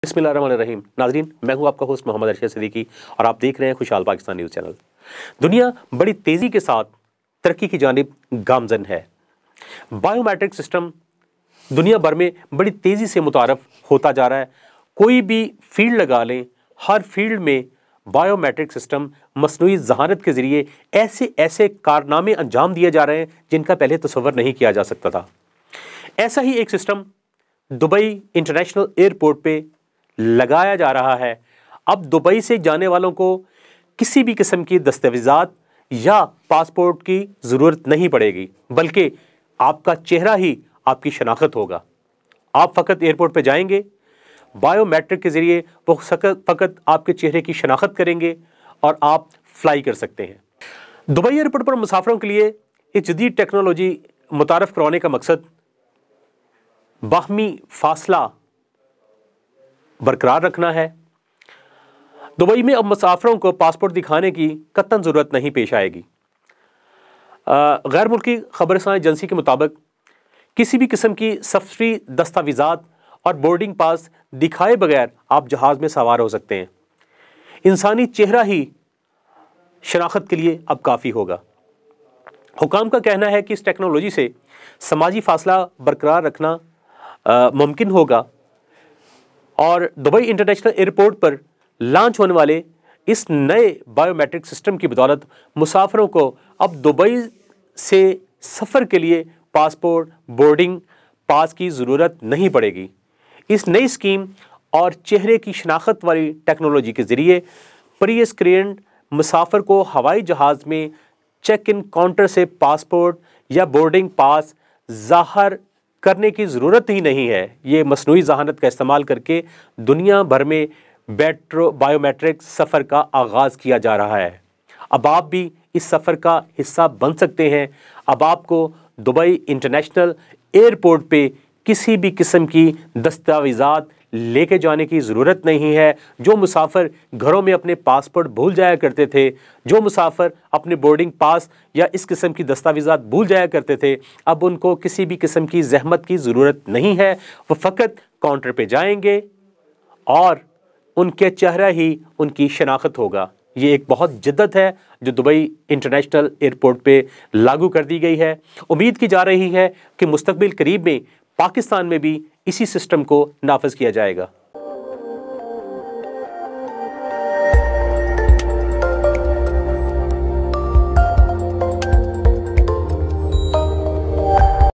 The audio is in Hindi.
बिस्मिल्लाहिर्रहमानिर्रहीम। नाज़रीन, मैं हूं आपका होस्ट मोहम्मद अरशद सिद्दीकी और आप देख रहे हैं खुशहाल पाकिस्तान न्यूज़ चैनल। दुनिया बड़ी तेज़ी के साथ तरक्की की जानिब गामज़न है। बायोमेट्रिक सिस्टम दुनिया भर में बड़ी तेज़ी से मुतारफ़ होता जा रहा है। कोई भी फील्ड लगा लें, हर फील्ड में बायोमेट्रिक सिस्टम मसनूई ज़हानत के ज़रिए ऐसे ऐसे कारनामे अंजाम दिए जा रहे हैं जिनका पहले तसव्वुर नहीं किया जा सकता था। ऐसा ही एक सिस्टम दुबई इंटरनेशनल एयरपोर्ट पे लगाया जा रहा है। अब दुबई से जाने वालों को किसी भी किस्म की दस्तावेज़ात या पासपोर्ट की ज़रूरत नहीं पड़ेगी, बल्कि आपका चेहरा ही आपकी शनाख्त होगा। आप फ़कत एयरपोर्ट पे जाएंगे, बायोमेट्रिक के ज़रिए वो फ़कत आपके चेहरे की शनाख्त करेंगे और आप फ्लाई कर सकते हैं। दुबई एयरपोर्ट पर मुसाफिरों के लिए एक जदीद टेक्नोलॉजी मुतारफ़ करवाने का मकसद बाहमी फासला बरकरार रखना है। दुबई में अब मुसाफिरों को पासपोर्ट दिखाने की कतई ज़रूरत नहीं पेश आएगी। गैर मुल्की खबरसां एजेंसी के मुताबिक किसी भी किस्म की सफरी दस्तावेज़ात और बोर्डिंग पास दिखाए बगैर आप जहाज़ में सवार हो सकते हैं। इंसानी चेहरा ही शनाख्त के लिए अब काफ़ी होगा। हुकाम का कहना है कि इस टेक्नोलॉजी से समाजी फासला बरकरार रखना मुमकिन होगा और दुबई इंटरनेशनल एयरपोर्ट पर लॉन्च होने वाले इस नए बायोमेट्रिक सिस्टम की बदौलत मुसाफिरों को अब दुबई से सफ़र के लिए पासपोर्ट बोर्डिंग पास की ज़रूरत नहीं पड़ेगी। इस नई स्कीम और चेहरे की शनाख्त वाली टेक्नोलॉजी के ज़रिए प्री स्क्रीन्ड मुसाफिर को हवाई जहाज़ में चेक इन काउंटर से पासपोर्ट या बोर्डिंग पास ज़ाहिर करने की ज़रूरत ही नहीं है। ये मसनूई ज़हानत का इस्तेमाल करके दुनिया भर में बायोमेट्रिक सफ़र का आगाज़ किया जा रहा है। अब आप भी इस सफ़र का हिस्सा बन सकते हैं। अब आपको दुबई इंटरनेशनल एयरपोर्ट पे किसी भी किस्म की दस्तावेज़ात लेके जाने की ज़रूरत नहीं है। जो मुसाफिर घरों में अपने पासपोर्ट भूल जाया करते थे, जो मुसाफिर अपने बोर्डिंग पास या इस किस्म की दस्तावेज़ात भूल जाया करते थे, अब उनको किसी भी किस्म की जहमत की ज़रूरत नहीं है। वो फ़कत काउंटर पे जाएंगे और उनके चेहरा ही उनकी शनाख्त होगा। ये एक बहुत जिद्दत है जो दुबई इंटरनेशनल एयरपोर्ट पे लागू कर दी गई है। उम्मीद की जा रही है कि मुस्तकबिल करीब में पाकिस्तान में भी इसी सिस्टम को नाफिज किया जाएगा।